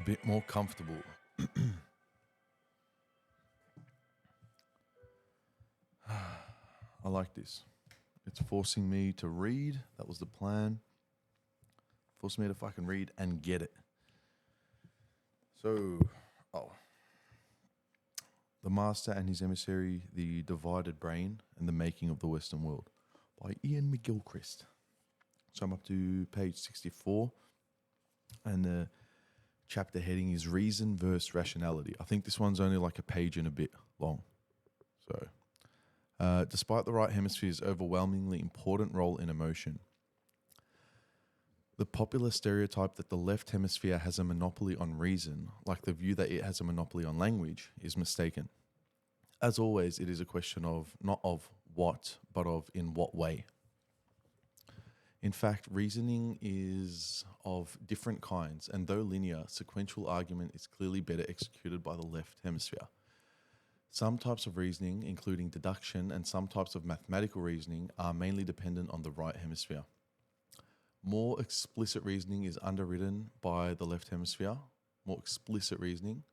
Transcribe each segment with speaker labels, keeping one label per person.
Speaker 1: bit more comfortable. I like this. It's forcing me to read. That was the plan. Forcing me to fucking read and get it. So, The Master and His Emissary, The Divided Brain and the Making of the Western World by Iain McGilchrist. So I'm up to page 64 and the chapter heading is Reason versus Rationality. I think this one's only like a page and a bit long. So, despite the right hemisphere's overwhelmingly important role in emotion, the popular stereotype that the left hemisphere has a monopoly on reason, like the view that it has a monopoly on language, is mistaken. As always, it is a question of not of what, but of in what way. In fact, reasoning is of different kinds, and though linear, sequential argument is clearly better executed by the left hemisphere. Some types of reasoning, including deduction, and some types of mathematical reasoning are mainly dependent on the right hemisphere. More explicit reasoning is underwritten by the left hemisphere. More explicit reasoning.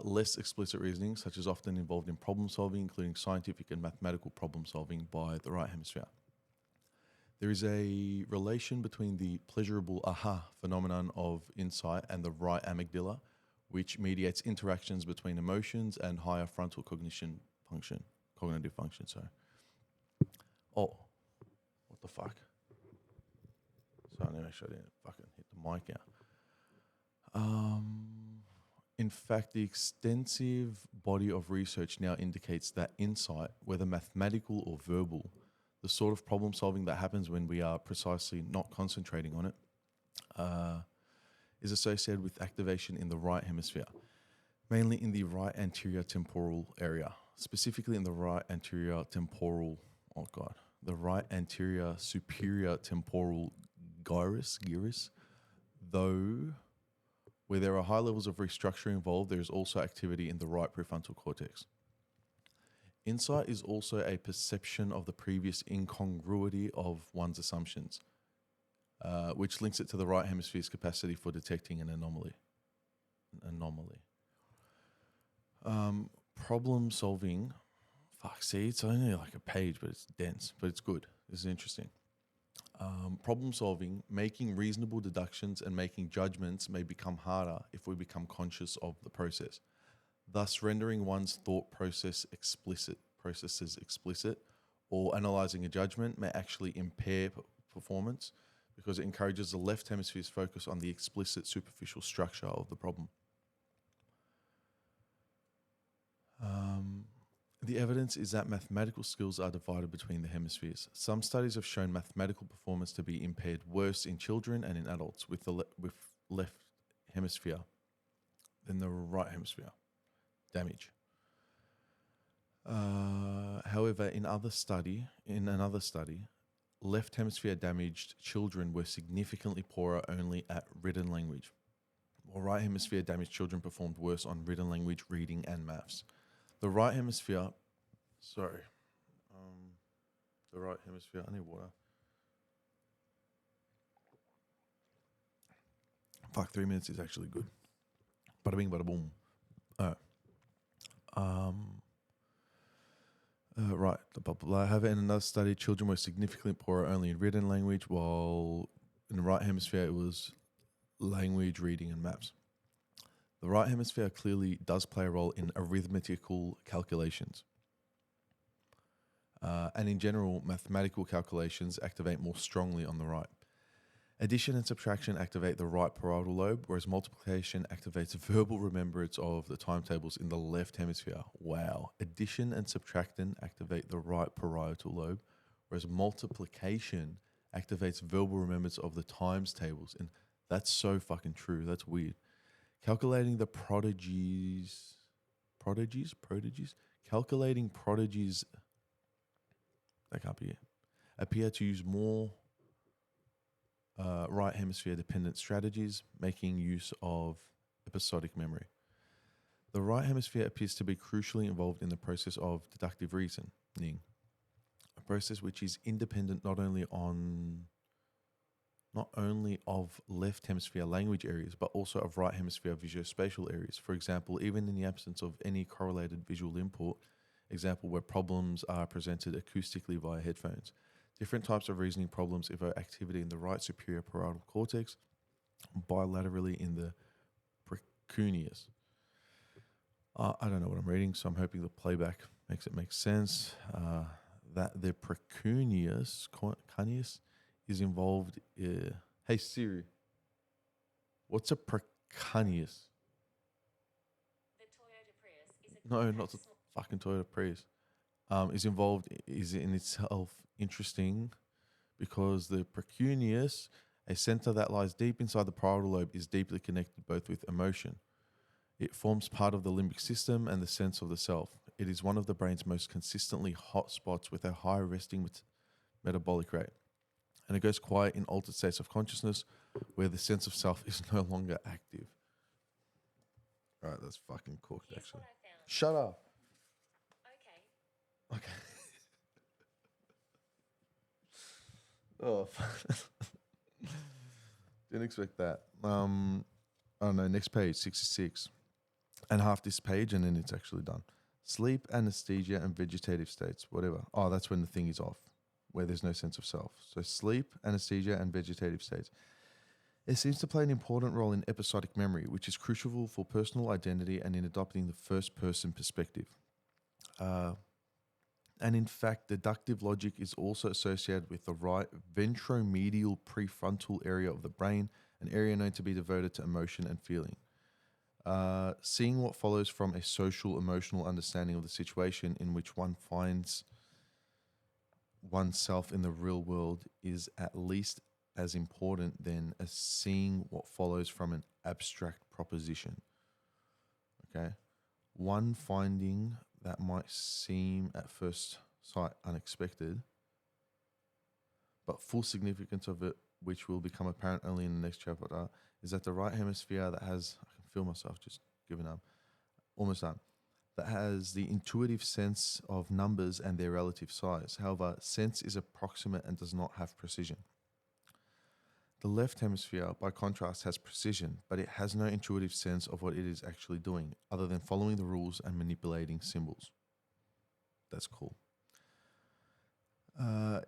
Speaker 1: Less explicit reasoning, such as often involved in problem solving, including scientific and mathematical problem solving, by the right hemisphere. There is a relation between the pleasurable aha phenomenon of insight and the right amygdala, which mediates interactions between emotions and higher frontal cognitive function. Oh, what the fuck? So I need to make sure I didn't fucking hit the mic out. In fact, the extensive body of research now indicates that insight, whether mathematical or verbal, the sort of problem solving that happens when we are precisely not concentrating on it, is associated with activation in the right hemisphere, mainly in the right anterior temporal area, specifically in the right anterior superior temporal gyrus, though where there are high levels of restructuring involved, there is also activity in the right prefrontal cortex. Insight is also a perception of the previous incongruity of one's assumptions, which links it to the right hemisphere's capacity for detecting an anomaly. Problem solving, it's only like a page, but it's dense, but it's good. This is interesting. Problem solving, making reasonable deductions and making judgments may become harder if we become conscious of the process. Thus, rendering one's thought processes explicit, or analyzing a judgment may actually impair performance because it encourages the left hemisphere's focus on the explicit superficial structure of the problem. The evidence is that mathematical skills are divided between the hemispheres. Some studies have shown mathematical performance to be impaired worse in children and in adults with the left hemisphere than the right hemisphere damage. However, in another study, left hemisphere damaged children were significantly poorer only at written language, while right hemisphere damaged children performed worse on written language, reading, and maths. The right hemisphere, I need water. 3 minutes is actually good. Bada bing, bada boom. Right. However, in another study, children were significantly poorer only in written language, while in the right hemisphere it was language, reading, and maths. The right hemisphere clearly does play a role in arithmetical calculations. And in general, mathematical calculations activate more strongly on the right. Addition and subtraction activate the right parietal lobe, whereas multiplication activates verbal remembrance of the timetables in the left hemisphere. Wow. Addition and subtraction activate the right parietal lobe, whereas multiplication activates verbal remembrance of the times tables. And that's so fucking true. That's weird. Calculating prodigies, that can't be it, appear to use more right hemisphere dependent strategies, making use of episodic memory. The right hemisphere appears to be crucially involved in the process of deductive reasoning, a process which is independent not only not only of left hemisphere language areas, but also of right hemisphere visuospatial areas. For example, even in the absence of any correlated visual input, example where problems are presented acoustically via headphones. Different types of reasoning problems evoke activity in the right superior parietal cortex, bilaterally in the precuneus. I don't know what I'm reading, so I'm hoping the playback makes it make sense. That the precuneus is involved. Hey Siri, what's a precuneus?
Speaker 2: The Toyota Prius is a
Speaker 1: No, not the fucking Toyota Prius. Is involved is in itself interesting because the precuneus, a center that lies deep inside the parietal lobe, is deeply connected both with emotion. It forms part of the limbic system and the sense of the self. It is one of the brain's most consistently hot spots with a high resting metabolic rate. And it goes quiet in altered states of consciousness where the sense of self is no longer active. All right, that's fucking cooked,
Speaker 2: Here's
Speaker 1: actually.
Speaker 2: what I found.
Speaker 1: Shut up.
Speaker 2: Okay.
Speaker 1: Okay. Oh, fuck. Didn't expect that. Oh no, next page, 66. And half this page, and then it's actually done. Sleep, anesthesia, and vegetative states, whatever. Oh, that's when the thing is off, where there's no sense of self. So sleep, anesthesia, and vegetative states. It seems to play an important role in episodic memory, which is crucial for personal identity and in adopting the first-person perspective. And in fact, deductive logic is also associated with the right ventromedial prefrontal area of the brain, an area known to be devoted to emotion and feeling. Seeing what follows from a social emotional understanding of the situation in which one finds oneself in the real world is at least as important then as seeing what follows from an abstract proposition. Okay? One finding that might seem at first sight unexpected, but full significance of it, which will become apparent only in the next chapter, is that the right hemisphere that has, I can feel myself just giving up, almost done, that has the intuitive sense of numbers and their relative size. However, sense is approximate and does not have precision. The left hemisphere, by contrast, has precision, but it has no intuitive sense of what it is actually doing, other than following the rules and manipulating symbols. That's cool.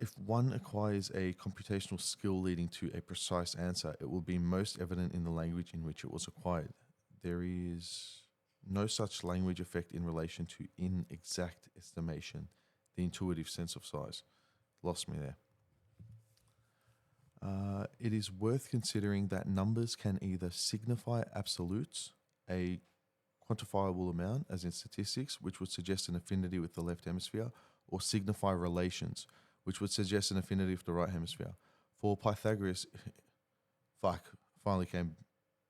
Speaker 1: If one acquires a computational skill leading to a precise answer, it will be most evident in the language in which it was acquired. There is no such language effect in relation to inexact estimation, the intuitive sense of size. Lost me there. It is worth considering that numbers can either signify absolutes, a quantifiable amount, as in statistics, which would suggest an affinity with the left hemisphere, or signify relations, which would suggest an affinity with the right hemisphere. For Pythagoras, finally came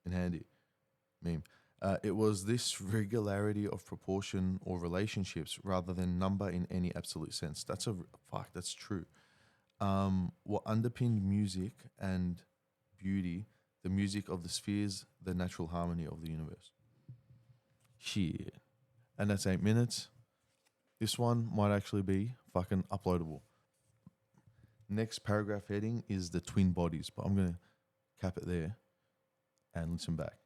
Speaker 1: in handy, meme. It was this regularity of proportion or relationships rather than number in any absolute sense. That's true. What underpinned music and beauty, the music of the spheres, the natural harmony of the universe. Shit. And that's 8 minutes. This one might actually be fucking uploadable. Next paragraph heading is the twin bodies, but I'm going to cap it there and listen back.